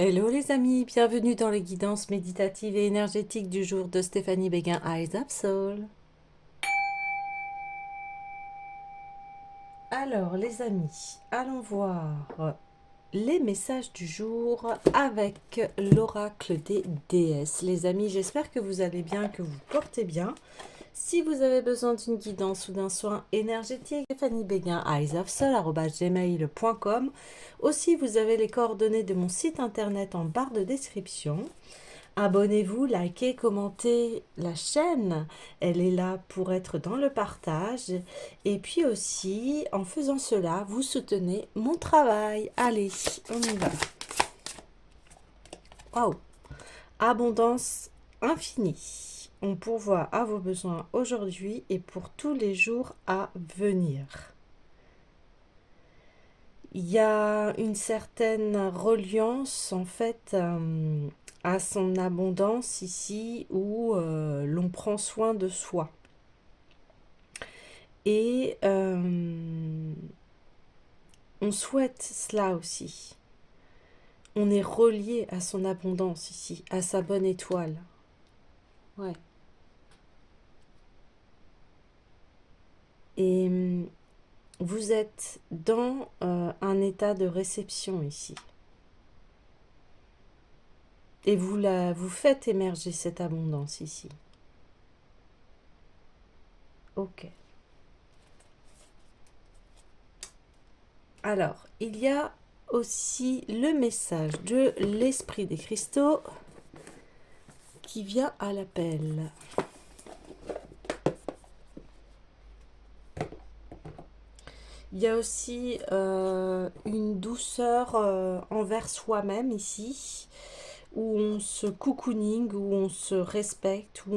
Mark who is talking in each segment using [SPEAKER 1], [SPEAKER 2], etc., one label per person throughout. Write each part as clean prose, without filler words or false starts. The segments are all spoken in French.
[SPEAKER 1] Hello les amis, bienvenue dans les guidances méditatives et énergétiques du jour de Stéphanie Béguin, Eyes of Soul. Alors les amis, allons voir les messages du jour avec l'oracle des déesses. Les amis, j'espère que vous allez bien, que vous portez bien. Si vous avez besoin d'une guidance ou d'un soin énergétique, Stéphanie Béguin, eyesofsoul@gmail.com. Aussi, vous avez les coordonnées de mon site internet en barre de description. Abonnez-vous, likez, commentez la chaîne. Elle est là pour être dans le partage. Et puis aussi, en faisant cela, vous soutenez mon travail. Allez, on y va. Waouh! Abondance infinie. On pourvoit à vos besoins aujourd'hui et pour tous les jours à venir. Il y a une certaine reliance en fait à son abondance ici où l'on prend soin de soi. Et on souhaite cela aussi. On est relié à son abondance ici, à sa bonne étoile. Ouais. Et vous êtes dans un état de réception ici. Et vous faites émerger cette abondance ici. Ok. Alors, il y a aussi le message de l'esprit des cristaux qui vient à l'appel. Il y a aussi une douceur envers soi-même ici, où on se cocooning, où on se respecte, où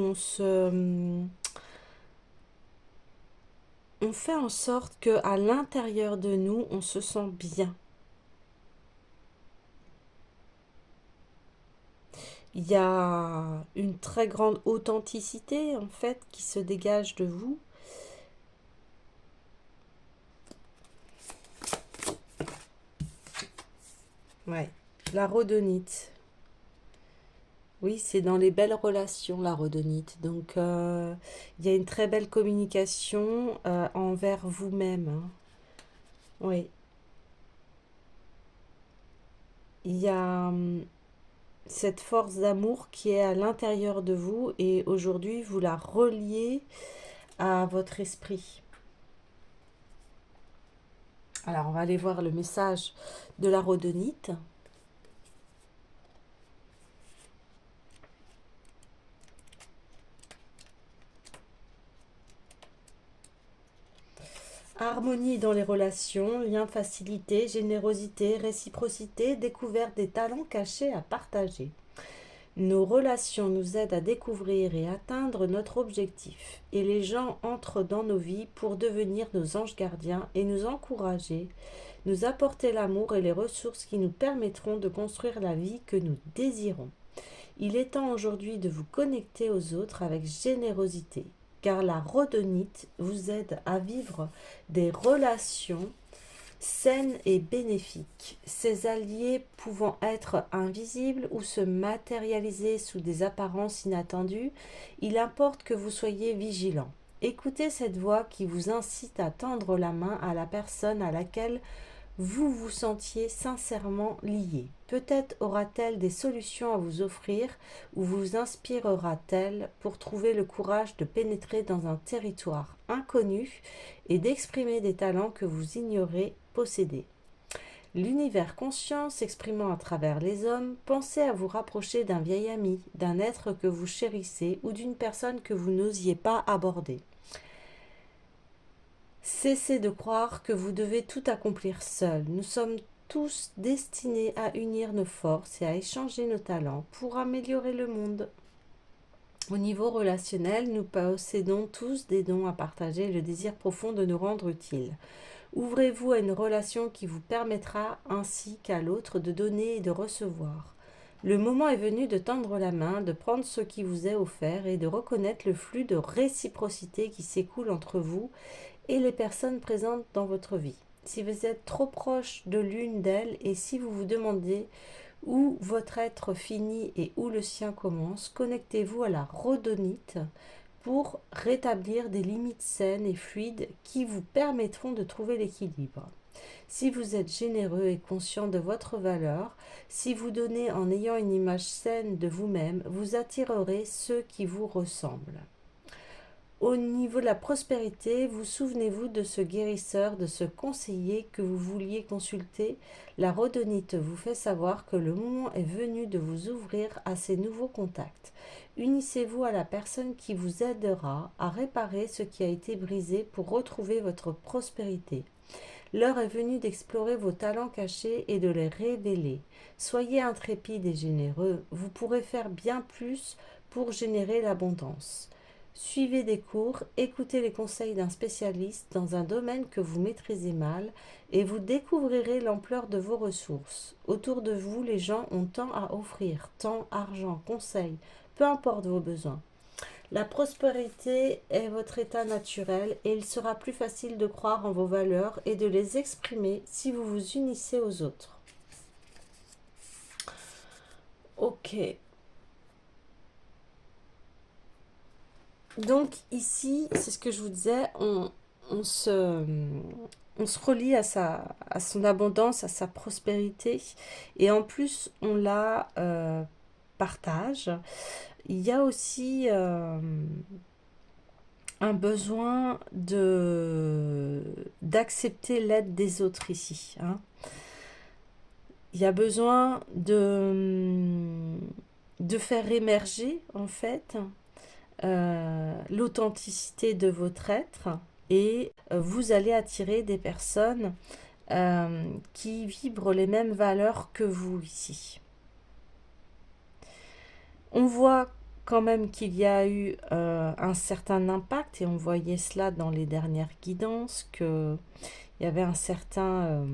[SPEAKER 1] on fait en sorte que à l'intérieur de nous, on se sent bien. Il y a une très grande authenticité en fait qui se dégage de vous. Ouais, la rhodonite. Oui, c'est dans les belles relations, la rhodonite. Donc, il y a une très belle communication envers vous-même. Hein. Oui. Il y a cette force d'amour qui est à l'intérieur de vous et aujourd'hui, vous la reliez à votre esprit. Alors, on va aller voir le message de la rhodonite. Harmonie dans les relations, lien, facilité, générosité, réciprocité, découverte des talents cachés à partager. Nos relations nous aident à découvrir et atteindre notre objectif. Et les gens entrent dans nos vies pour devenir nos anges gardiens et nous encourager, nous apporter l'amour et les ressources qui nous permettront de construire la vie que nous désirons. Il est temps aujourd'hui de vous connecter aux autres avec générosité, car la rhodonite vous aide à vivre des relations saines et bénéfiques, ces alliés pouvant être invisibles ou se matérialiser sous des apparences inattendues, il importe que vous soyez vigilants. Écoutez cette voix qui vous incite à tendre la main à la personne à laquelle vous vous sentiez sincèrement lié. Peut-être aura-t-elle des solutions à vous offrir ou vous inspirera-t-elle pour trouver le courage de pénétrer dans un territoire inconnu et d'exprimer des talents que vous ignorez posséder. L'univers conscient s'exprimant à travers les hommes, pensez à vous rapprocher d'un vieil ami, d'un être que vous chérissez ou d'une personne que vous n'osiez pas aborder. Cessez de croire que vous devez tout accomplir seul. Nous sommes tous destinés à unir nos forces et à échanger nos talents pour améliorer le monde. Au niveau relationnel, nous possédons tous des dons à partager et le désir profond de nous rendre utiles. Ouvrez-vous à une relation qui vous permettra ainsi qu'à l'autre de donner et de recevoir. Le moment est venu de tendre la main, de prendre ce qui vous est offert et de reconnaître le flux de réciprocité qui s'écoule entre vous et les personnes présentes dans votre vie. Si vous êtes trop proche de l'une d'elles et si vous vous demandez où votre être finit et où le sien commence, connectez-vous à la rhodonite pour rétablir des limites saines et fluides qui vous permettront de trouver l'équilibre. Si vous êtes généreux et conscient de votre valeur, si vous donnez en ayant une image saine de vous-même, vous attirerez ceux qui vous ressemblent. Au niveau de la prospérité, vous souvenez-vous de ce guérisseur, de ce conseiller que vous vouliez consulter. La rhodonite vous fait savoir que le moment est venu de vous ouvrir à ces nouveaux contacts. Unissez-vous à la personne qui vous aidera à réparer ce qui a été brisé pour retrouver votre prospérité. L'heure est venue d'explorer vos talents cachés et de les révéler. Soyez intrépide et généreux, vous pourrez faire bien plus pour générer l'abondance. Suivez des cours, écoutez les conseils d'un spécialiste dans un domaine que vous maîtrisez mal et vous découvrirez l'ampleur de vos ressources. Autour de vous, les gens ont tant à offrir, temps, argent, conseils, peu importe vos besoins. La prospérité est votre état naturel et il sera plus facile de croire en vos valeurs et de les exprimer si vous vous unissez aux autres. Ok. Donc ici, c'est ce que je vous disais, on se relie à son abondance, à sa prospérité et en plus on la partage. Il y a aussi un besoin d'accepter l'aide des autres ici. Hein. Il y a besoin de faire émerger en fait l'authenticité de votre être et vous allez attirer des personnes qui vibrent les mêmes valeurs que vous ici. On voit quand même qu'il y a eu un certain impact et on voyait cela dans les dernières guidances, qu'il y avait un certain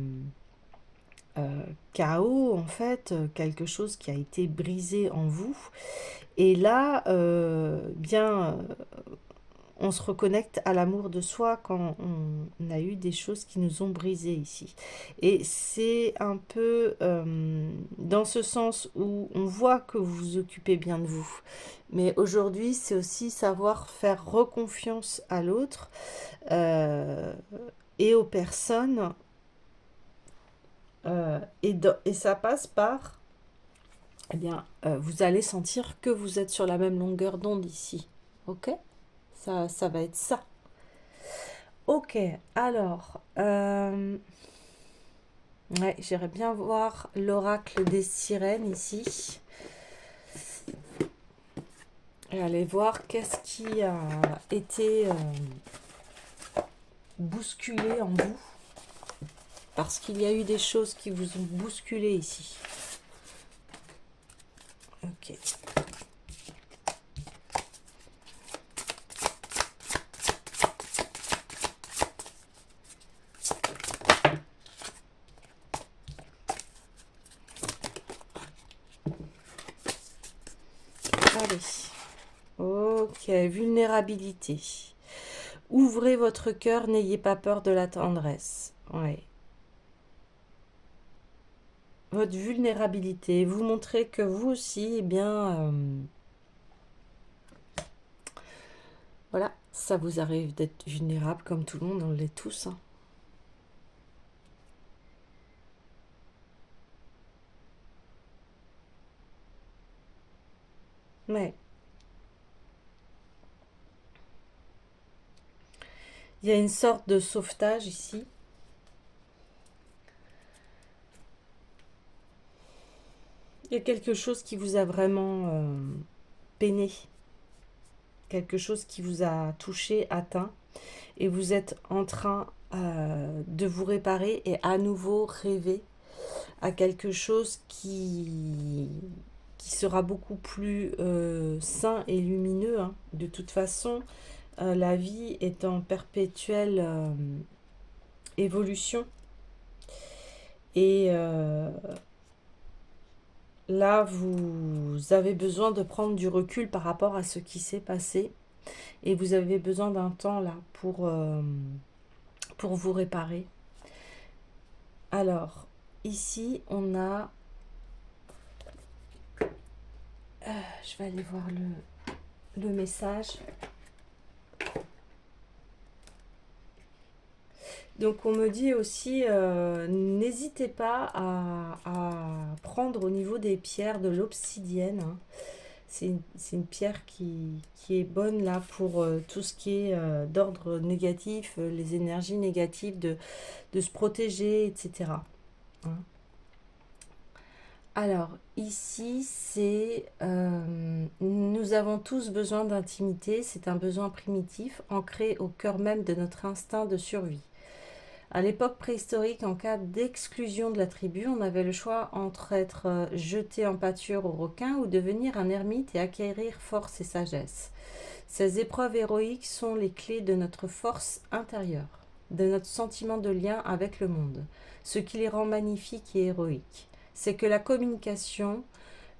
[SPEAKER 1] chaos en fait, quelque chose qui a été brisé en vous. Et là, on se reconnecte à l'amour de soi quand on a eu des choses qui nous ont brisés ici. Et c'est un peu dans ce sens où on voit que vous vous occupez bien de vous. Mais aujourd'hui, c'est aussi savoir faire reconfiance à l'autre et aux personnes. Et ça passe par, eh bien, vous allez sentir que vous êtes sur la même longueur d'onde ici. Ok ? Ça va être ça. Ok, alors, ouais, j'irais bien voir l'oracle des sirènes ici. Et aller voir qu'est-ce qui a été bousculé en vous. Parce qu'il y a eu des choses qui vous ont bousculé ici. Ok. Allez. Ok, vulnérabilité. Ouvrez votre cœur, n'ayez pas peur de la tendresse. Ouais. Votre vulnérabilité, vous montrez que vous aussi, eh bien, voilà, ça vous arrive d'être vulnérable comme tout le monde, on l'est tous. Hein. Mais il y a une sorte de sauvetage ici. Il y a quelque chose qui vous a vraiment peiné. Quelque chose qui vous a touché, atteint. Et vous êtes en train de vous réparer et à nouveau rêver à quelque chose qui sera beaucoup plus sain et lumineux. Hein. De toute façon, la vie est en perpétuelle évolution. Et là, vous avez besoin de prendre du recul par rapport à ce qui s'est passé. Et vous avez besoin d'un temps là pour vous réparer. Alors, ici, on a Je vais aller voir le message. Donc on me dit aussi, n'hésitez pas à prendre au niveau des pierres de l'obsidienne, hein. C'est une pierre qui est bonne là pour tout ce qui est d'ordre négatif, les énergies négatives, de se protéger, etc. Hein. Alors, ici, c'est nous avons tous besoin d'intimité. C'est un besoin primitif, ancré au cœur même de notre instinct de survie. À l'époque préhistorique, en cas d'exclusion de la tribu, on avait le choix entre être jeté en pâture aux requins ou devenir un ermite et acquérir force et sagesse. Ces épreuves héroïques sont les clés de notre force intérieure, de notre sentiment de lien avec le monde. Ce qui les rend magnifiques et héroïques, c'est que la communication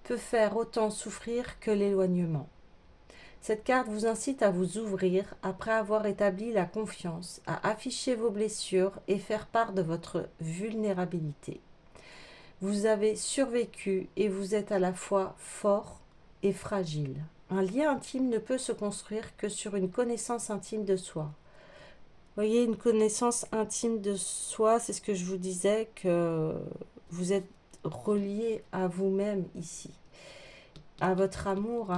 [SPEAKER 1] peut faire autant souffrir que l'éloignement. Cette carte vous incite à vous ouvrir après avoir établi la confiance, à afficher vos blessures et faire part de votre vulnérabilité. Vous avez survécu et vous êtes à la fois fort et fragile. Un lien intime ne peut se construire que sur une connaissance intime de soi. Vous voyez, une connaissance intime de soi, c'est ce que je vous disais, que vous êtes relié à vous-même ici, à votre amour,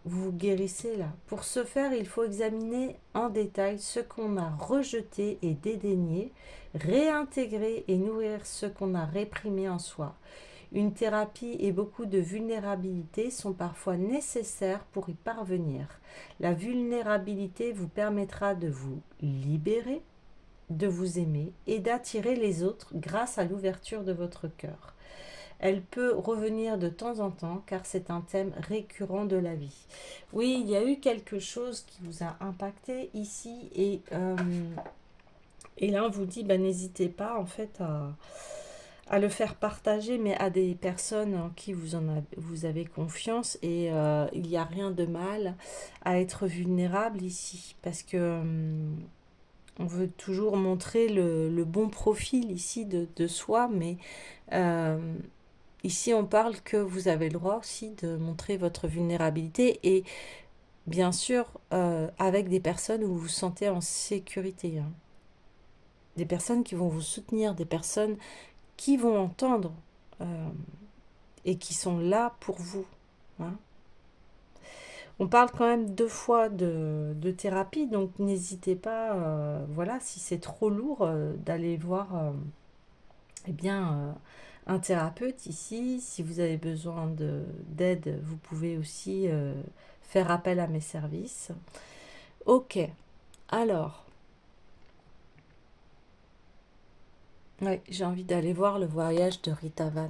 [SPEAKER 1] vous vous guérissez là. Pour ce faire, il faut examiner en détail ce qu'on a rejeté et dédaigné, réintégrer et nourrir ce qu'on a réprimé en soi. Une thérapie et beaucoup de vulnérabilité sont parfois nécessaires pour y parvenir. La vulnérabilité vous permettra de vous libérer, de vous aimer et d'attirer les autres grâce à l'ouverture de votre cœur. Elle peut revenir de temps en temps car c'est un thème récurrent de la vie. Oui, il y a eu quelque chose qui vous a impacté ici et là on vous dit, n'hésitez pas en fait à le faire partager, mais à des personnes en qui vous avez confiance et il n'y a rien de mal à être vulnérable ici parce que on veut toujours montrer le bon profil ici de soi, mais ici, on parle que vous avez le droit aussi de montrer votre vulnérabilité et bien sûr avec des personnes où vous vous sentez en sécurité, hein. Des personnes qui vont vous soutenir, des personnes qui vont entendre et qui sont là pour vous, hein. On parle quand même 2 fois de thérapie, donc n'hésitez pas, voilà, si c'est trop lourd, d'aller voir eh bien, un thérapeute ici. Si vous avez besoin d'aide, vous pouvez aussi faire appel à mes services. Ok, alors, ouais, j'ai envie d'aller voir le voyage de Rita Van.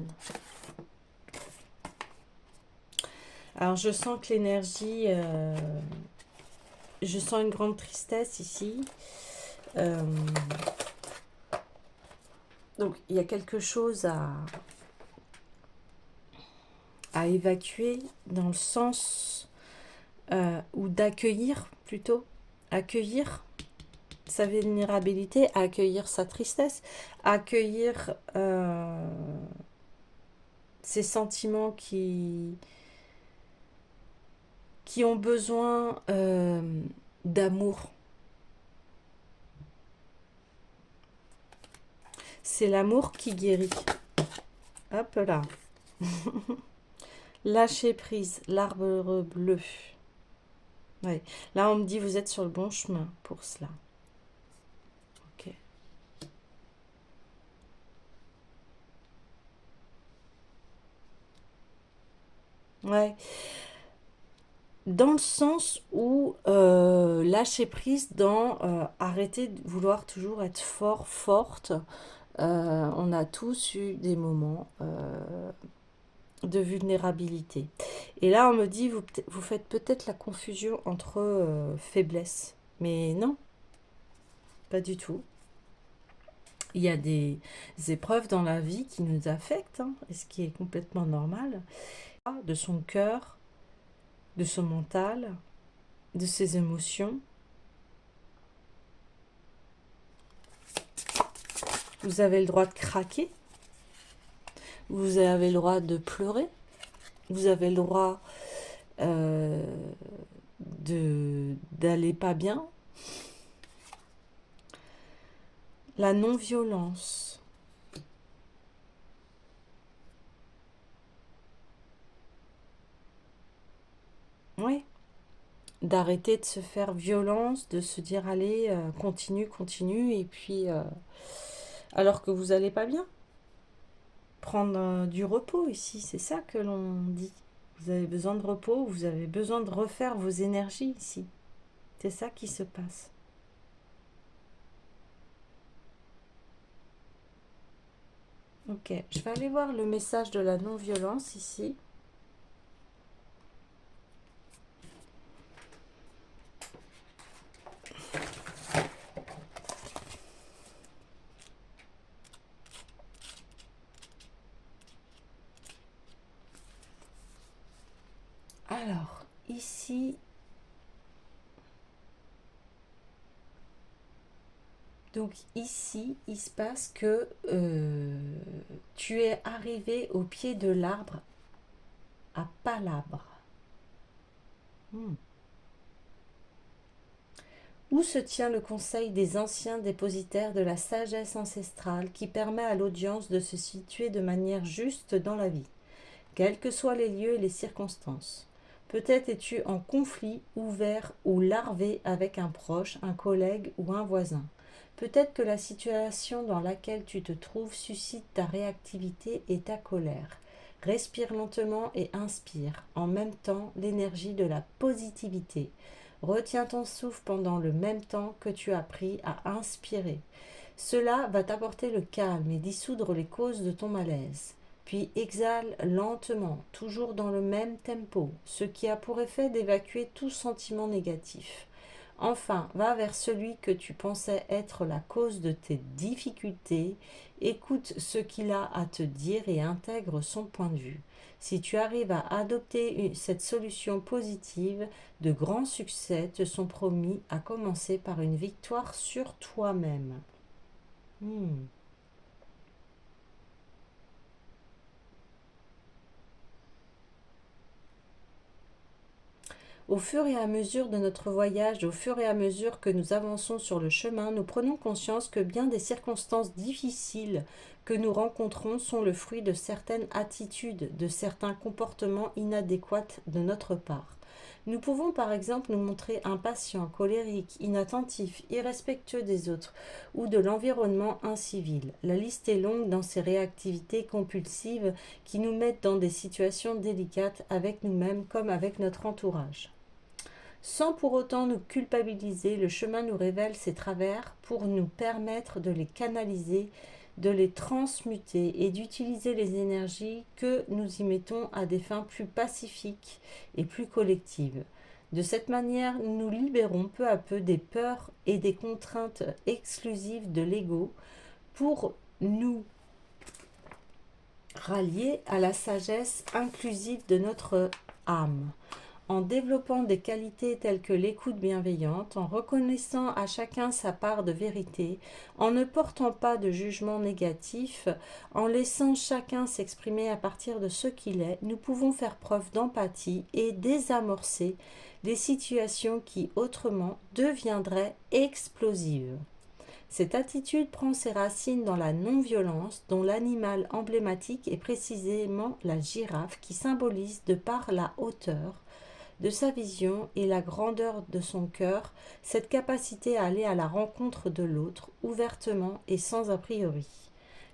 [SPEAKER 1] Alors, je sens que l'énergie, je sens une grande tristesse ici. Donc, il y a quelque chose à évacuer dans le sens ou d'accueillir plutôt, accueillir sa vulnérabilité, accueillir sa tristesse, accueillir ces sentiments qui ont besoin d'amour. C'est l'amour qui guérit. Hop là. Lâcher prise, l'arbre bleu. Ouais. Là, on me dit, vous êtes sur le bon chemin pour cela. Ok. Ouais. Dans le sens où lâcher prise dans arrêter de vouloir toujours être fort, forte. On a tous eu des moments de vulnérabilité. Et là, on me dit, vous faites peut-être la confusion entre faiblesse. Mais non, pas du tout. Il y a des épreuves dans la vie qui nous affectent, hein, et ce qui est complètement normal. De son cœur, de son mental, de ses émotions. Vous avez le droit de craquer. Vous avez le droit de pleurer. Vous avez le droit d'aller pas bien. La non-violence. Oui. D'arrêter de se faire violence, de se dire allez, continue, continue, et puis alors que vous n'allez pas bien. Prendre du repos ici, c'est ça que l'on dit. Vous avez besoin de repos, vous avez besoin de refaire vos énergies ici. C'est ça qui se passe. Ok, je vais aller voir le message de la non-violence ici. Alors, ici, donc ici, il se passe que tu es arrivé au pied de l'arbre à Palabre. Où se tient le conseil des anciens dépositaires de la sagesse ancestrale qui permet à l'audience de se situer de manière juste dans la vie, quels que soient les lieux et les circonstances. Peut-être es-tu en conflit ouvert ou larvé avec un proche, un collègue ou un voisin. Peut-être que la situation dans laquelle tu te trouves suscite ta réactivité et ta colère. Respire lentement et inspire en même temps l'énergie de la positivité. Retiens ton souffle pendant le même temps que tu as appris à inspirer. Cela va t'apporter le calme et dissoudre les causes de ton malaise. Puis exhale lentement, toujours dans le même tempo, ce qui a pour effet d'évacuer tout sentiment négatif. Enfin, va vers celui que tu pensais être la cause de tes difficultés, écoute ce qu'il a à te dire et intègre son point de vue. Si tu arrives à adopter cette solution positive, de grands succès te sont promis, à commencer par une victoire sur toi-même. Au fur et à mesure de notre voyage, au fur et à mesure que nous avançons sur le chemin, nous prenons conscience que bien des circonstances difficiles que nous rencontrons sont le fruit de certaines attitudes, de certains comportements inadéquats de notre part. Nous pouvons par exemple nous montrer impatients, colériques, inattentifs, irrespectueux des autres ou de l'environnement incivil. La liste est longue dans ces réactivités compulsives qui nous mettent dans des situations délicates avec nous-mêmes comme avec notre entourage. Sans pour autant nous culpabiliser, le chemin nous révèle ces travers pour nous permettre de les canaliser, de les transmuter et d'utiliser les énergies que nous y mettons à des fins plus pacifiques et plus collectives. De cette manière, nous nous libérons peu à peu des peurs et des contraintes exclusives de l'ego pour nous rallier à la sagesse inclusive de notre âme. En développant des qualités telles que l'écoute bienveillante, en reconnaissant à chacun sa part de vérité, en ne portant pas de jugement négatif, en laissant chacun s'exprimer à partir de ce qu'il est, nous pouvons faire preuve d'empathie et désamorcer des situations qui autrement deviendraient explosives. Cette attitude prend ses racines dans la non-violence, dont l'animal emblématique est précisément la girafe qui symbolise, de par la hauteur de sa vision et la grandeur de son cœur, cette capacité à aller à la rencontre de l'autre, ouvertement et sans a priori.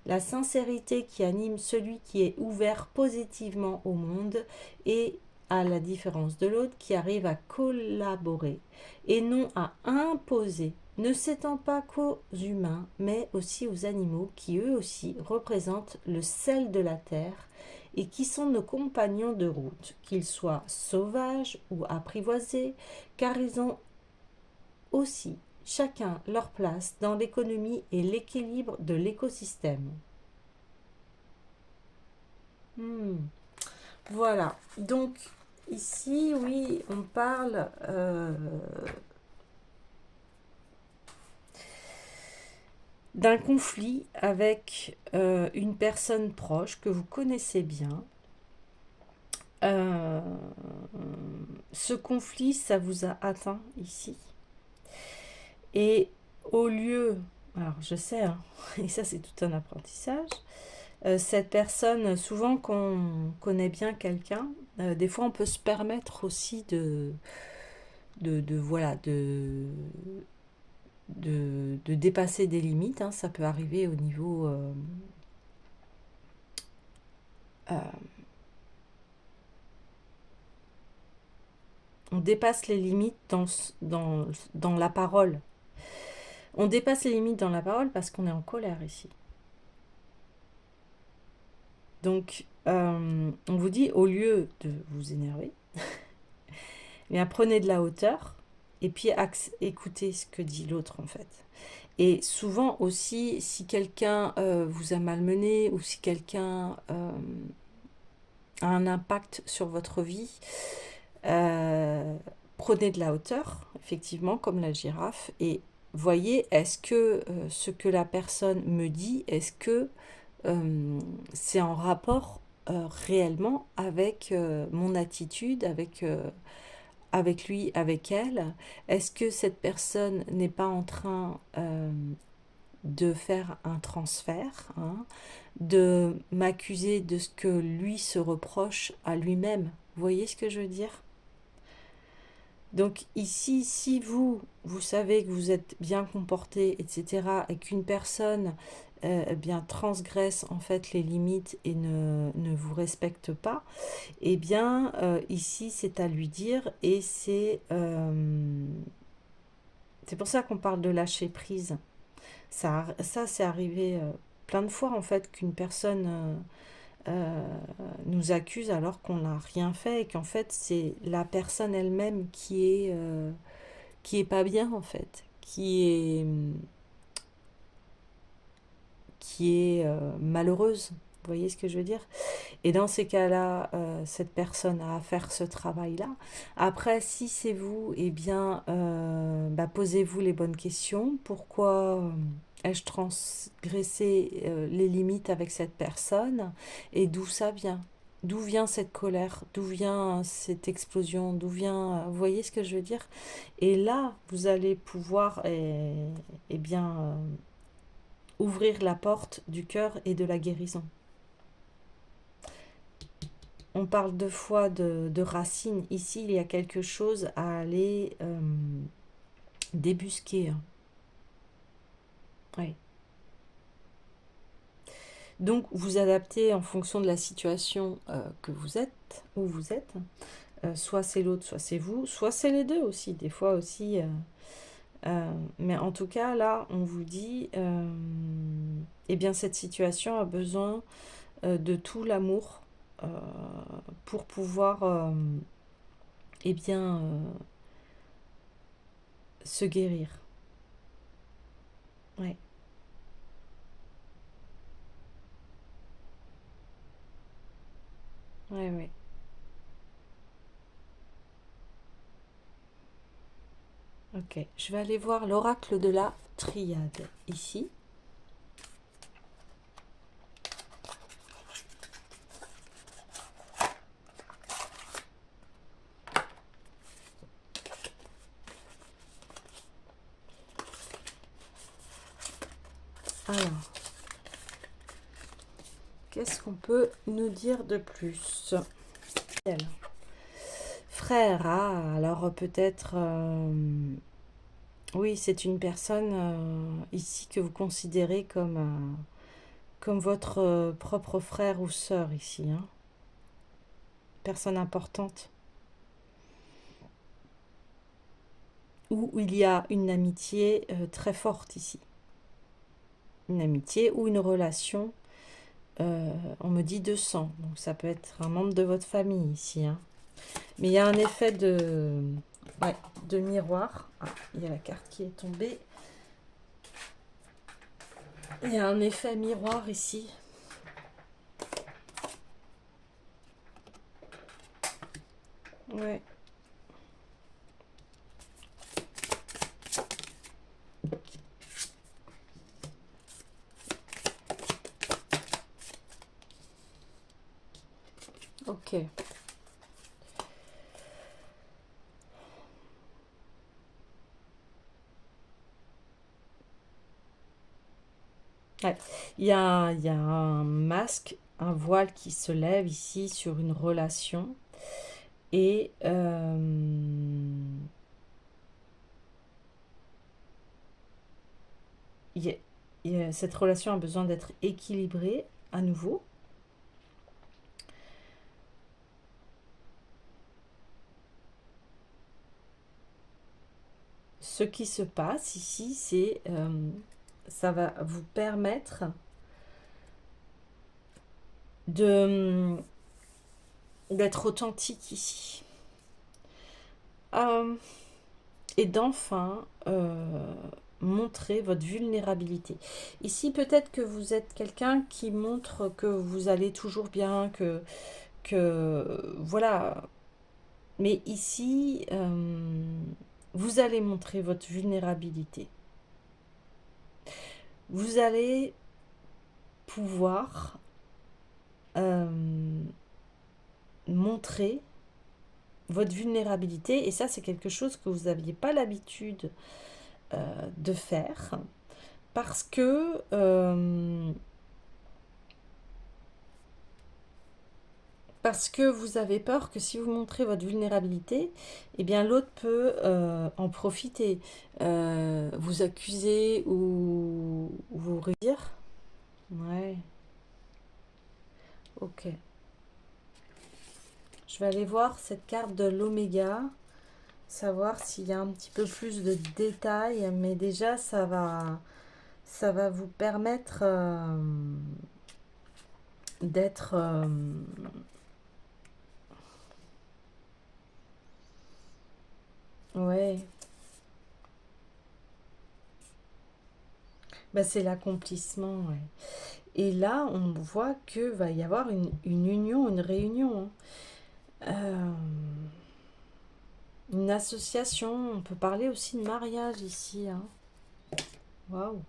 [SPEAKER 1] La sincérité qui anime celui qui est ouvert positivement au monde et, à la différence de l'autre, qui arrive à collaborer et non à imposer, ne s'étend pas qu'aux humains, mais aussi aux animaux qui eux aussi représentent le sel de la terre et qui sont nos compagnons de route, qu'ils soient sauvages ou apprivoisés, car ils ont aussi chacun leur place dans l'économie et l'équilibre de l'écosystème. Voilà, donc ici, oui, on parle d'un conflit avec une personne proche que vous connaissez bien Euh, ce conflit, ça vous a atteint ici. Et au lieu, alors je sais, hein, et ça c'est tout un apprentissage, cette personne, souvent qu'on connaît bien quelqu'un, des fois on peut se permettre aussi voilà, de dépasser des limites, hein. Ça peut arriver au niveau... euh, on dépasse les limites dans la parole. On dépasse les limites dans la parole parce qu'on est en colère ici. Donc, on vous dit, au lieu de vous énerver, bien, prenez de la hauteur et puis écoutez ce que dit l'autre en fait. Et souvent aussi, si quelqu'un vous a malmené ou si quelqu'un a un impact sur votre vie, prenez de la hauteur, effectivement, comme la girafe, et voyez, est-ce que ce que la personne me dit, est-ce que c'est en rapport réellement avec mon attitude, avec lui, avec elle? Est-ce que cette personne n'est pas en train de faire un transfert, hein, de m'accuser de ce que lui se reproche à lui-même? Vous voyez ce que je veux dire? Donc ici, si vous savez que vous êtes bien comporté, etc., et qu'une personne bien transgresse en fait les limites et ne vous respecte pas, eh bien ici c'est à lui dire, et c'est pour ça qu'on parle de lâcher prise. Ça c'est arrivé plein de fois en fait qu'une personne nous accuse alors qu'on n'a rien fait et qu'en fait c'est la personne elle-même qui est pas bien en fait, qui est malheureuse. Vous voyez ce que je veux dire? Et dans ces cas-là, cette personne a à faire ce travail-là. Après, si c'est vous, eh bien, bah, posez-vous les bonnes questions. Pourquoi ai-je transgressé les limites avec cette personne? Et d'où ça vient? D'où vient cette colère? D'où vient cette explosion? D'où vient... Vous voyez ce que je veux dire? Et là, vous allez pouvoir bien, ouvrir la porte du cœur et de la guérison. On parle deux fois de racines. Ici, il y a quelque chose à aller débusquer. Ouais. Donc, vous adaptez en fonction de la situation que vous êtes, où vous êtes. Soit c'est l'autre, soit c'est vous, soit c'est les deux aussi. Des fois aussi. Mais en tout cas, là, on vous dit, eh bien, cette situation a besoin de tout l'amour euh, pour pouvoir, eh bien, se guérir. Ouais, ouais, ouais. Ok, je vais aller voir l'oracle de la triade ici. Alors, qu'est-ce qu'on peut nous dire de plus? Frère, ah, alors peut-être... oui, c'est une personne ici que vous considérez comme votre propre frère ou sœur ici, hein. Personne importante. Où il y a une amitié très forte ici. Une amitié ou une relation, on me dit de sang. Donc ça peut être un membre de votre famille ici, hein. Mais il y a un effet ouais, de miroir. Ah, il y a la carte qui est tombée. Il y a un effet miroir ici. Ouais. Ok. Ouais. Il y a un masque, un voile qui se lève ici sur une relation. Et il y a- cette relation a besoin d'être équilibrée à nouveau. Ce qui se passe ici, c'est ça va vous permettre de d'être authentique ici. Euh, et d'enfin montrer votre vulnérabilité. Ici, peut-être que vous êtes quelqu'un qui montre que vous allez toujours bien, que voilà. Mais ici, vous allez montrer votre vulnérabilité. Vous allez pouvoir euh, montrer votre vulnérabilité. Et ça, c'est quelque chose que vous n'aviez pas l'habitude de faire. Parce que vous avez peur que si vous montrez votre vulnérabilité, eh bien l'autre peut en profiter, vous accuser ou vous redire. Ouais, ok. Je vais aller voir cette carte de l'oméga, savoir s'il y a un petit peu plus de détails, mais déjà ça va vous permettre d'être... ouais, bah, c'est l'accomplissement, ouais. Et là, on voit que va y avoir une union, une réunion, hein. Une association. On peut parler aussi de mariage ici, hein. Waouh.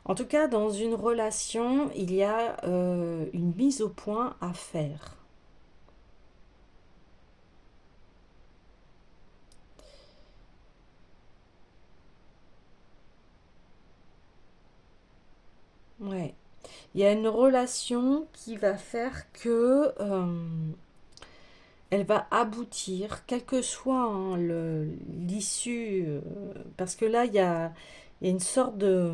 [SPEAKER 1] En tout cas, dans une relation, il y a une mise au point à faire. Ouais. Il y a une relation qui va faire que elle va aboutir, quel que soit hein, l'issue, parce que là, il y a une sorte de,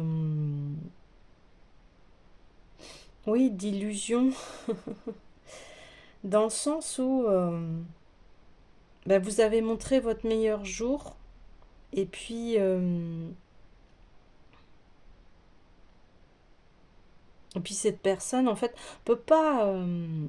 [SPEAKER 1] oui, d'illusion, dans le sens où bah, vous avez montré votre meilleur jour, et puis cette personne, en fait, peut pas... euh,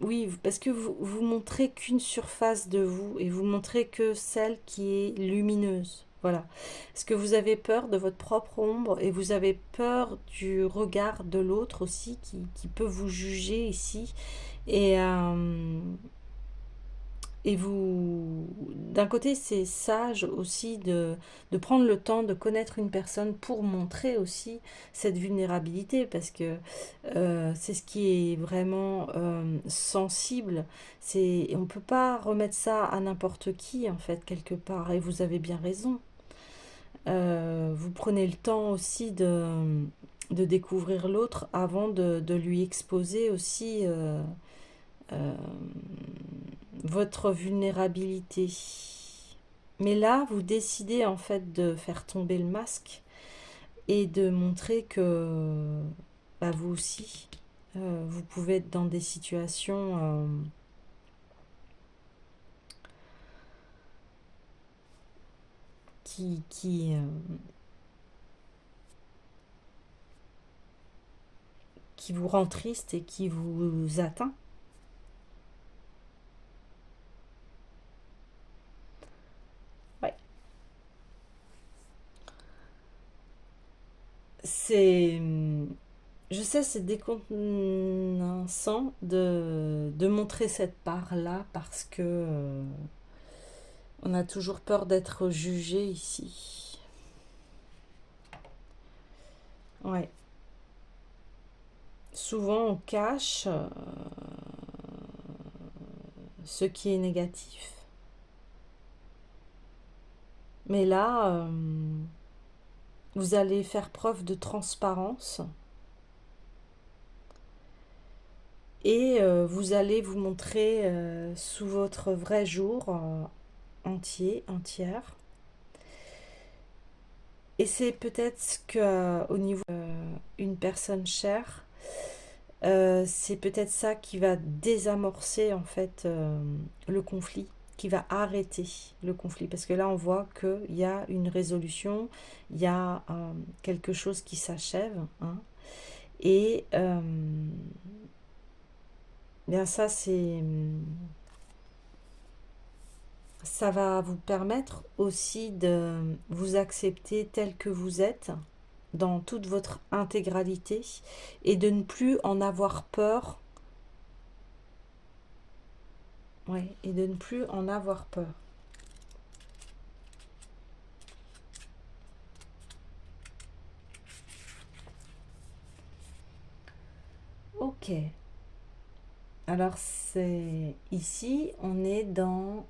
[SPEAKER 1] oui, parce que vous montrez qu'une surface de vous et vous montrez que celle qui est lumineuse. Voilà. Parce que vous avez peur de votre propre ombre et vous avez peur du regard de l'autre aussi qui peut vous juger ici. Et, et vous, d'un côté, c'est sage aussi de prendre le temps de connaître une personne pour montrer aussi cette vulnérabilité, parce que c'est ce qui est vraiment sensible. On ne peut pas remettre ça à n'importe qui, en fait, quelque part. Et vous avez bien raison. Vous prenez le temps aussi de découvrir l'autre avant de lui exposer aussi euh, votre vulnérabilité. Mais là, vous décidez en fait de faire tomber le masque et de montrer que bah, vous aussi, vous pouvez être dans des situations qui, qui, euh, qui vous rend triste et qui vous atteint. Ouais. C'est... Je sais, c'est décontenançant de montrer cette part-là parce que on a toujours peur d'être jugé ici. Ouais. Souvent, on cache ce qui est négatif. Mais là, vous allez faire preuve de transparence et vous allez vous montrer sous votre vrai jour entière. Et c'est peut-être que au niveau une personne chère, c'est peut-être ça qui va désamorcer en fait le conflit, qui va arrêter le conflit. Parce que là, on voit qu'il y a une résolution, il y a quelque chose qui s'achève. Hein, et bien ça va vous permettre aussi de vous accepter tel que vous êtes dans toute votre intégralité et de ne plus en avoir peur. Ouais, et de ne plus en avoir peur. Ok. Alors c'est ici, on est dans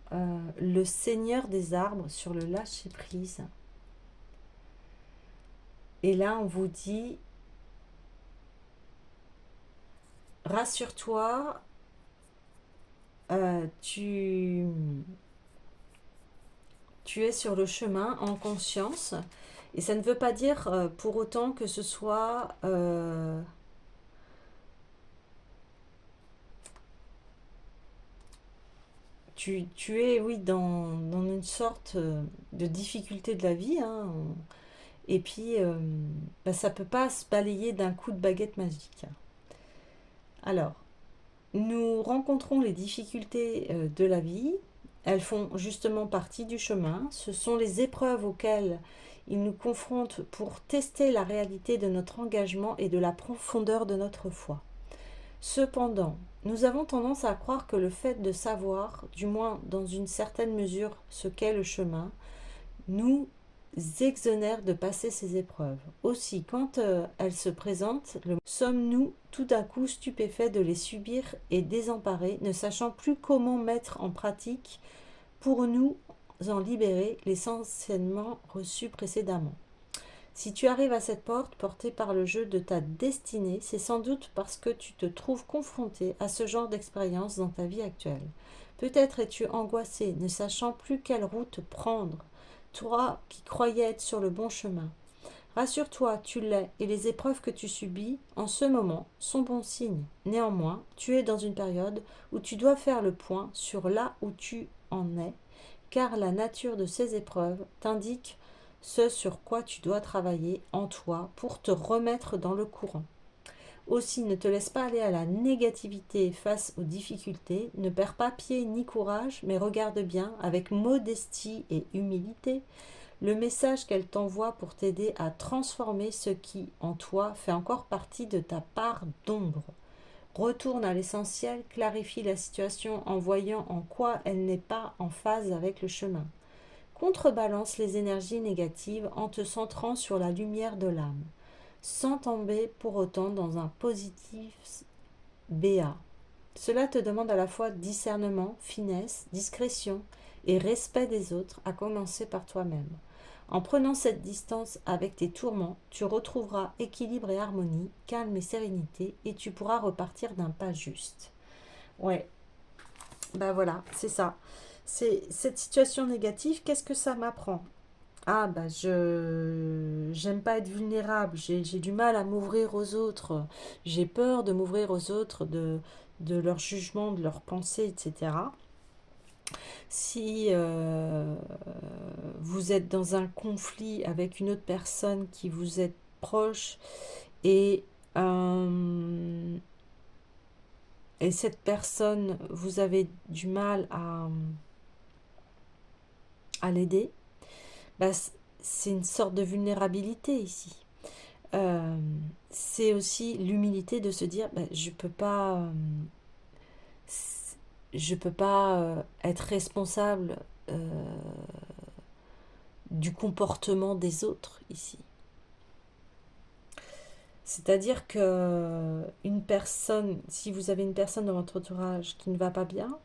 [SPEAKER 1] le Seigneur des arbres sur le lâcher prise. Et là, on vous dit, rassure-toi, tu es sur le chemin en conscience. Et ça ne veut pas dire pour autant que ce soit tu es, oui, dans une sorte de difficulté de la vie. Hein, et puis, bah, ça ne peut pas se balayer d'un coup de baguette magique. Alors, nous rencontrons les difficultés de la vie. Elles font justement partie du chemin. Ce sont les épreuves auxquelles ils nous confrontent pour tester la réalité de notre engagement et de la profondeur de notre foi. Cependant, nous avons tendance à croire que le fait de savoir, du moins dans une certaine mesure, ce qu'est le chemin, nous exonère de passer ces épreuves. Aussi, quand elles se présentent, sommes-nous tout à coup stupéfaits de les subir et désemparés, ne sachant plus comment mettre en pratique pour nous en libérer les enseignements reçus précédemment. Si tu arrives à cette porte portée par le jeu de ta destinée, c'est sans doute parce que tu te trouves confronté à ce genre d'expérience dans ta vie actuelle. Peut-être es-tu angoissé, ne sachant plus quelle route prendre, toi qui croyais être sur le bon chemin. Rassure-toi, tu l'es, et les épreuves que tu subis en ce moment sont bon signe. Néanmoins, tu es dans une période où tu dois faire le point sur là où tu en es, car la nature de ces épreuves t'indique ce sur quoi tu dois travailler en toi pour te remettre dans le courant. Aussi, ne te laisse pas aller à la négativité face aux difficultés, ne perds pas pied ni courage, mais regarde bien, avec modestie et humilité, le message qu'elle t'envoie pour t'aider à transformer ce qui, en toi, fait encore partie de ta part d'ombre. Retourne à l'essentiel, clarifie la situation en voyant en quoi elle n'est pas en phase avec le chemin. Contrebalance les énergies négatives en te centrant sur la lumière de l'âme, sans tomber pour autant dans un positif béat. Cela te demande à la fois discernement, finesse, discrétion et respect des autres, à commencer par toi-même. En prenant cette distance avec tes tourments, tu retrouveras équilibre et harmonie, calme et sérénité, et tu pourras repartir d'un pas juste. Ouais, bah voilà, c'est ça. C'est cette situation négative, qu'est-ce que ça m'apprend? Ah bah je j'aime pas être vulnérable, j'ai du mal à m'ouvrir aux autres, j'ai peur de m'ouvrir aux autres, de leur jugement, de leurs pensées, etc. Si vous êtes dans un conflit avec une autre personne qui vous est proche et, euh, et cette personne, vous avez du mal à l'aider, bah, c'est une sorte de vulnérabilité ici. Euh, c'est aussi l'humilité de se dire bah, je peux pas être responsable euh, du comportement des autres ici. C'est-à-dire que une personne, si vous avez une personne dans votre entourage qui ne va pas bien,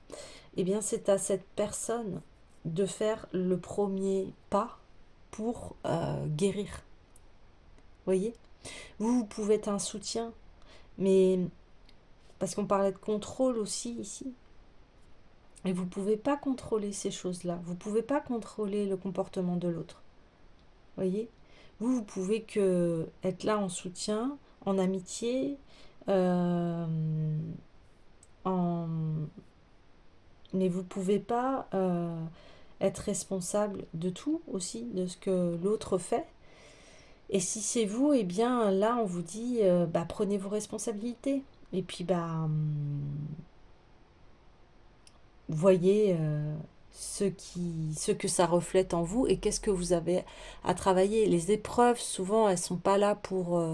[SPEAKER 1] eh bien c'est à cette personne de faire le premier pas pour guérir. Voyez, vous pouvez être un soutien, mais parce qu'on parlait de contrôle aussi ici, et vous ne pouvez pas contrôler ces choses-là. Vous ne pouvez pas contrôler le comportement de l'autre. Voyez, vous pouvez que être là en soutien, en amitié, euh, en... mais vous ne pouvez pas être responsable de tout aussi, de ce que l'autre fait. Et si c'est vous, eh bien là on vous dit, bah, prenez vos responsabilités. Et puis voyez ce que ça reflète en vous et qu'est-ce que vous avez à travailler. Les épreuves, souvent, elles sont pas là pour,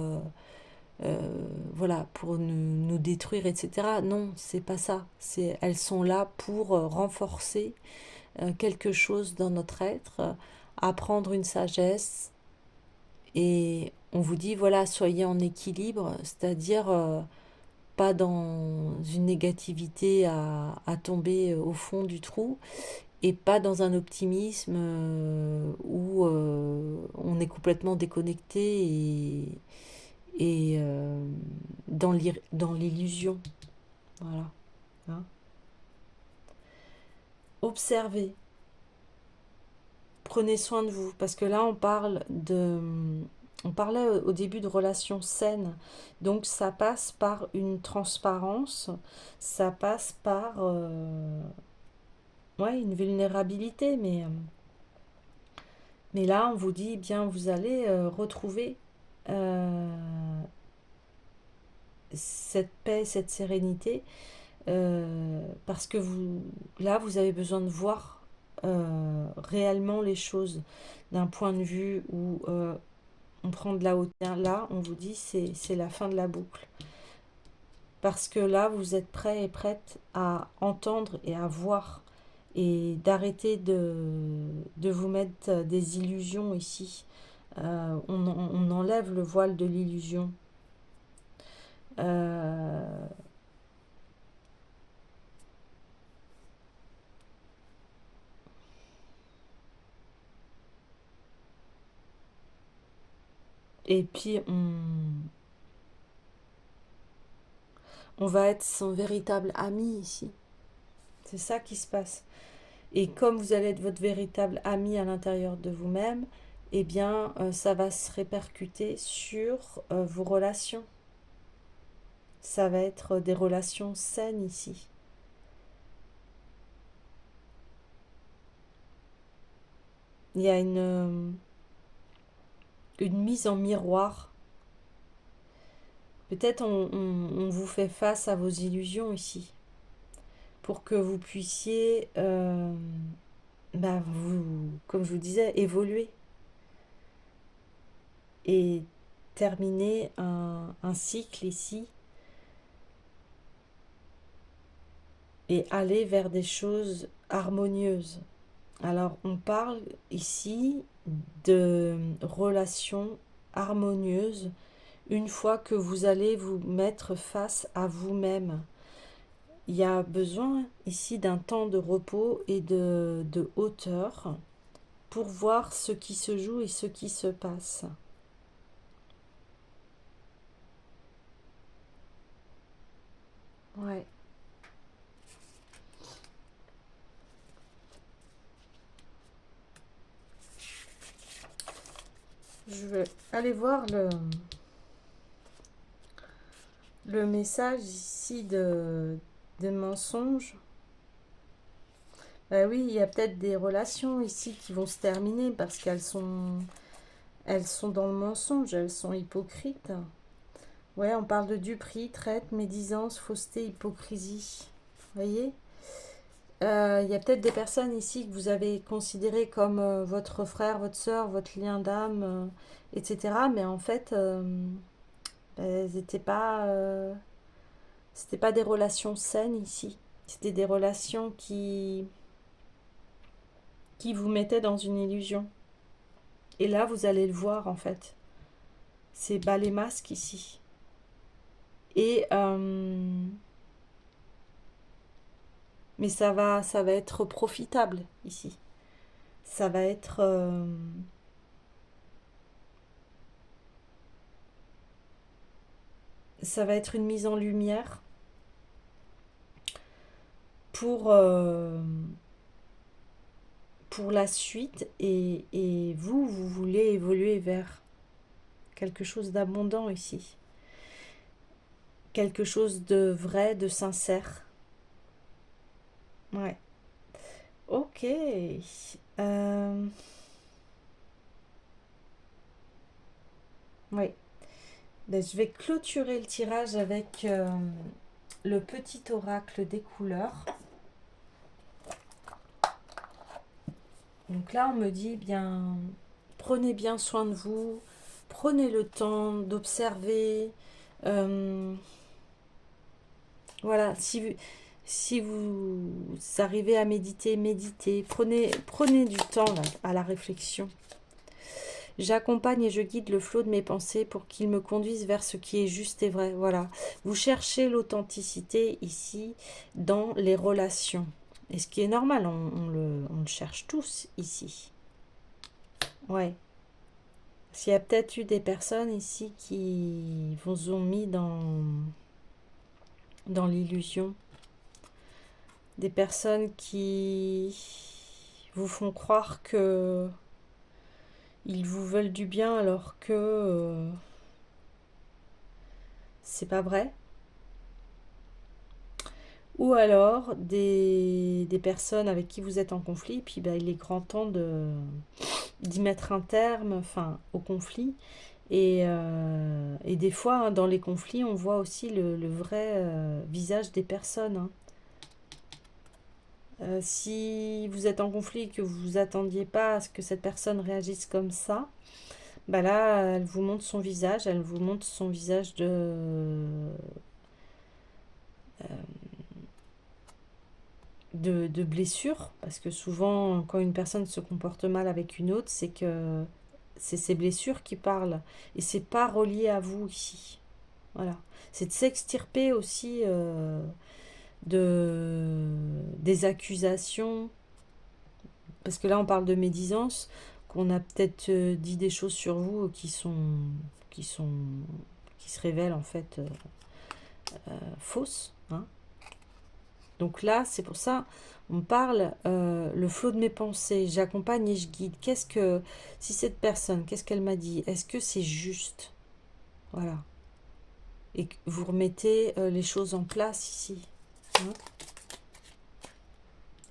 [SPEAKER 1] voilà, pour nous détruire, etc. Non, c'est pas ça. Elles sont là pour renforcer quelque chose dans notre être, apprendre une sagesse. Et on vous dit, voilà, soyez en équilibre, c'est-à-dire pas dans une négativité à tomber au fond du trou et pas dans un optimisme où on est complètement déconnecté et dans l'illusion. Voilà. Hein. Observez, prenez soin de vous, parce que là on parlait au début de relations saines, donc ça passe par une transparence, ça passe par ouais, une vulnérabilité, mais là on vous dit, eh bien vous allez retrouver euh, cette paix, cette sérénité, parce que là vous avez besoin de voir réellement les choses d'un point de vue où on prend de la hauteur. Là on vous dit c'est la fin de la boucle, parce que là vous êtes prêt et prête à entendre et à voir et d'arrêter de vous mettre des illusions ici. On enlève le voile de l'illusion. Euh, et puis on va être son véritable ami ici. C'est ça qui se passe. Et comme vous allez être votre véritable ami à l'intérieur de vous-même, eh bien, ça va se répercuter sur vos relations. Ça va être des relations saines ici. Il y a une mise en miroir. Peut-être on vous fait face à vos illusions ici, pour que vous puissiez, comme je vous disais, évoluer et terminer un cycle ici et aller vers des choses harmonieuses. Alors on parle ici de relations harmonieuses une fois que vous allez vous mettre face à vous-même. Il y a besoin ici d'un temps de repos et de hauteur pour voir ce qui se joue et ce qui se passe. Ouais. Je vais aller voir le message ici de mensonge. Bah oui, il y a peut-être des relations ici qui vont se terminer parce elles sont dans le mensonge, elles sont hypocrites. Ouais, on parle de duperie, traite, médisance, fausseté, hypocrisie. Vous voyez? Il y a peut-être des personnes ici que vous avez considérées comme votre frère, votre soeur, votre lien d'âme, etc. Mais en fait, elles n'étaient pas, c'était pas des relations saines ici. C'était des relations qui vous mettaient dans une illusion. Et là, vous allez le voir en fait. C'est bas les masques ici. Et mais ça va être profitable ici. Ça va être... ça va être une mise en lumière pour, pour la suite et vous voulez évoluer vers quelque chose d'abondant ici. Quelque chose de vrai, de sincère. Ouais. Ok. Oui. Ben, je vais clôturer le tirage avec le petit oracle des couleurs. Donc là, on me dit bien, prenez bien soin de vous, prenez le temps d'observer. Voilà, si vous arrivez à méditer, méditez. Prenez du temps là, à la réflexion. J'accompagne et je guide le flot de mes pensées pour qu'il me conduise vers ce qui est juste et vrai. Voilà. Vous cherchez l'authenticité ici dans les relations. Et ce qui est normal, on le cherche tous ici. Ouais. S'il y a peut-être eu des personnes ici qui vous ont mis dans l'illusion. Des personnes qui vous font croire que ils vous veulent du bien alors que c'est pas vrai. Ou alors des personnes avec qui vous êtes en conflit, puis il est grand temps d'y mettre un terme, enfin, au conflit. Et des fois, dans les conflits, on voit aussi le vrai visage des personnes. Hein. Si vous êtes en conflit et que vous vous attendiez pas à ce que cette personne réagisse comme ça, là, elle vous montre son visage, elle vous montre son visage de blessure, parce que souvent, quand une personne se comporte mal avec une autre, c'est que c'est ses blessures qui parlent, et c'est pas relié à vous ici. Voilà. C'est de s'extirper aussi des accusations, parce que là, on parle de médisance, qu'on a peut-être dit des choses sur vous qui sont, qui se révèlent en fait fausses. Hein. Donc là, c'est pour ça, on parle le flot de mes pensées, j'accompagne et je guide. Si cette personne, qu'est-ce qu'elle m'a dit? Est-ce que c'est juste? Voilà. Et que vous remettez les choses en place ici. Hein.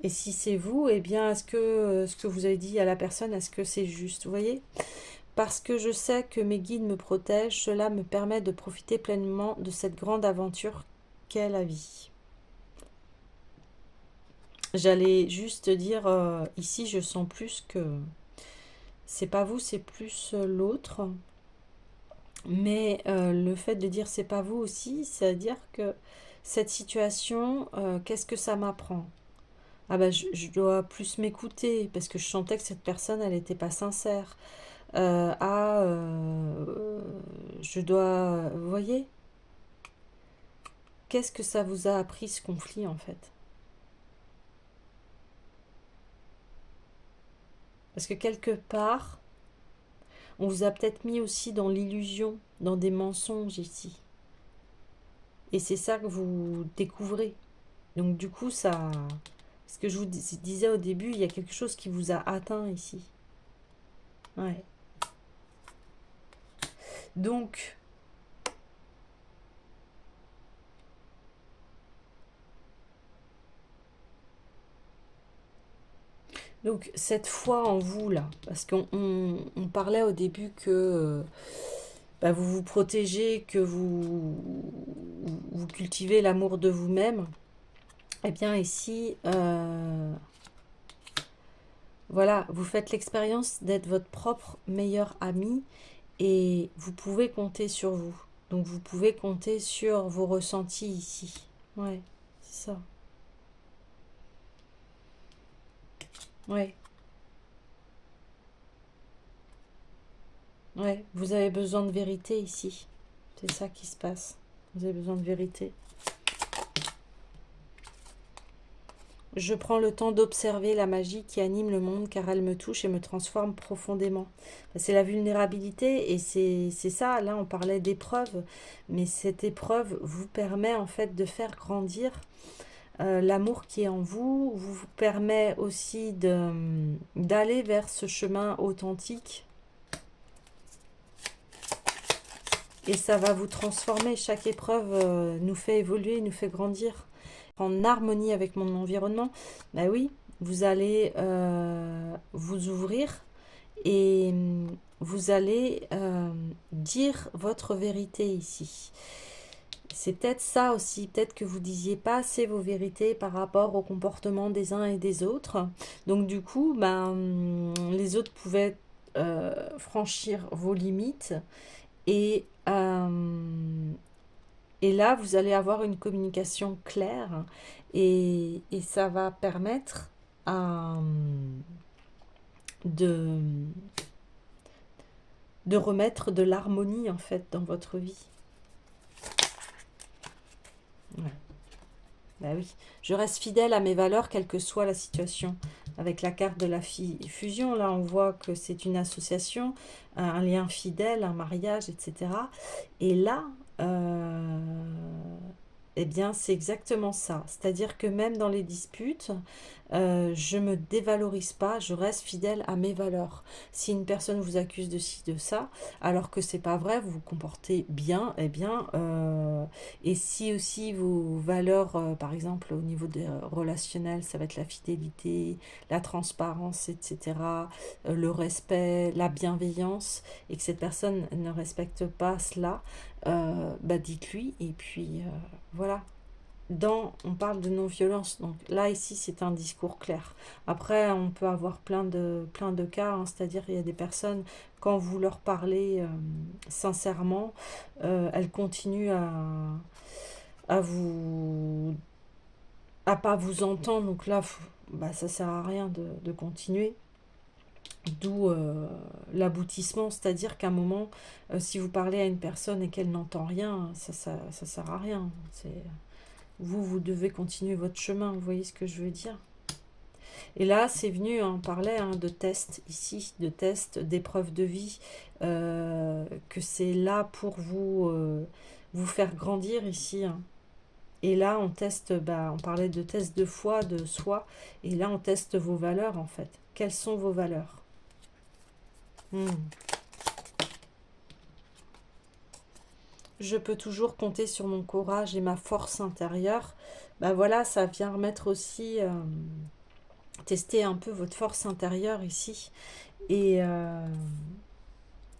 [SPEAKER 1] Et si c'est vous, eh bien, est-ce que ce que vous avez dit à la personne, est-ce que c'est juste? Vous voyez? Parce que je sais que mes guides me protègent, cela me permet de profiter pleinement de cette grande aventure qu'est la vie. J'allais juste dire, ici, je sens plus que c'est pas vous, c'est plus l'autre. Mais le fait de dire c'est pas vous aussi, c'est-à-dire que cette situation, qu'est-ce que ça m'apprend? Ah je dois plus m'écouter parce que je sentais que cette personne, elle n'était pas sincère. Je dois... Vous voyez? Qu'est-ce que ça vous a appris ce conflit en fait? Parce que quelque part, on vous a peut-être mis aussi dans l'illusion, dans des mensonges ici. Et c'est ça que vous découvrez. Donc du coup, ça... Ce que je vous disais au début, il y a quelque chose qui vous a atteint ici. Ouais. Donc, cette foi en vous, là, parce qu'on parlait au début que vous vous protégez, que vous cultivez l'amour de vous-même, eh bien ici, voilà, vous faites l'expérience d'être votre propre meilleur ami et vous pouvez compter sur vous. Donc vous pouvez compter sur vos ressentis ici. Ouais, c'est ça. Ouais, ouais, vous avez besoin de vérité ici. C'est ça qui se passe. Vous avez besoin de vérité. Je prends le temps d'observer la magie qui anime le monde car elle me touche et me transforme profondément. C'est la vulnérabilité et c'est ça, là on parlait d'épreuve, mais cette épreuve vous permet en fait de faire grandir l'amour qui est en vous, vous permet aussi d'aller vers ce chemin authentique et ça va vous transformer. Chaque épreuve nous fait évoluer, nous fait grandir. En harmonie avec mon environnement, ben oui, vous allez vous ouvrir et vous allez dire votre vérité ici. C'est peut-être ça aussi, peut-être que vous disiez pas assez vos vérités par rapport au comportement des uns et des autres. Donc du coup, ben, les autres pouvaient franchir vos limites et, et là, vous allez avoir une communication claire et ça va permettre de, de remettre de l'harmonie en fait dans votre vie. Ouais. Bah oui, je reste fidèle à mes valeurs quelle que soit la situation. Avec la carte de la fusion, là on voit que c'est une association, un lien fidèle, un mariage, etc. Et là, eh bien c'est exactement ça. C'est-à-dire que même dans les disputes, je ne me dévalorise pas, je reste fidèle à mes valeurs. Si une personne vous accuse de ci, de ça, alors que c'est pas vrai, vous vous comportez bien, eh bien, et si aussi vos valeurs, par exemple au niveau des relationnels, ça va être la fidélité, la transparence, etc., le respect, la bienveillance, et que cette personne ne respecte pas cela, bah dites-lui, et puis voilà. On parle de non-violence, donc là ici c'est un discours clair. Après on peut avoir plein de cas, hein, c'est-à-dire il y a des personnes, quand vous leur parlez sincèrement, elles continuent à vous à pas vous entendre, donc là bah, ça sert à rien de continuer. D'où l'aboutissement, c'est-à-dire qu'à un moment, si vous parlez à une personne et qu'elle n'entend rien, ça sert à rien. Vous devez continuer votre chemin, vous voyez ce que je veux dire. Et là, c'est venu, on parlait de tests ici, de tests, d'épreuves de vie, que c'est là pour vous faire grandir ici. Hein. Et là, on teste, bah, on parlait de tests de foi, de soi, et là, on teste vos valeurs en fait. Quelles sont vos valeurs? Je peux toujours compter sur mon courage et ma force intérieure. Ben voilà, ça vient remettre aussi, tester un peu votre force intérieure ici. Et,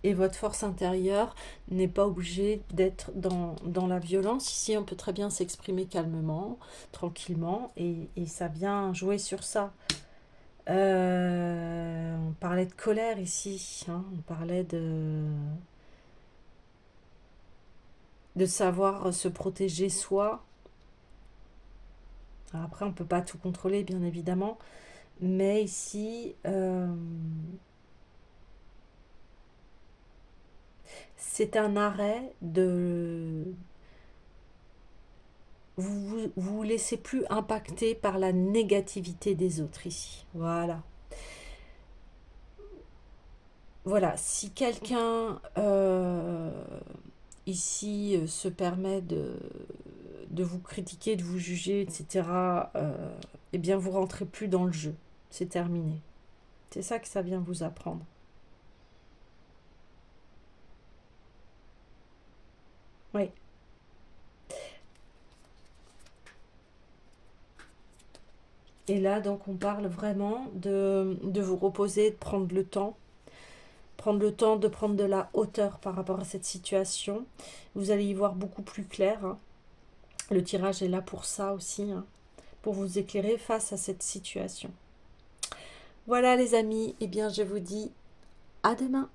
[SPEAKER 1] et votre force intérieure n'est pas obligée d'être dans la violence. Ici, on peut très bien s'exprimer calmement, tranquillement, et ça vient jouer sur ça. On parlait de colère ici, hein, on parlait de savoir se protéger soi. Alors après, on ne peut pas tout contrôler, bien évidemment, mais ici, c'est un arrêt de... Vous laissez plus impacter par la négativité des autres ici. Voilà. Voilà, si quelqu'un ici se permet de vous critiquer, de vous juger, etc., eh bien vous rentrez plus dans le jeu. C'est terminé. C'est ça que ça vient vous apprendre. Oui. Et là, donc, on parle vraiment de vous reposer, de prendre le temps. Prendre le temps de prendre de la hauteur par rapport à cette situation. Vous allez y voir beaucoup plus clair. Hein. Le tirage est là pour ça aussi, hein, pour vous éclairer face à cette situation. Voilà les amis, et bien je vous dis à demain.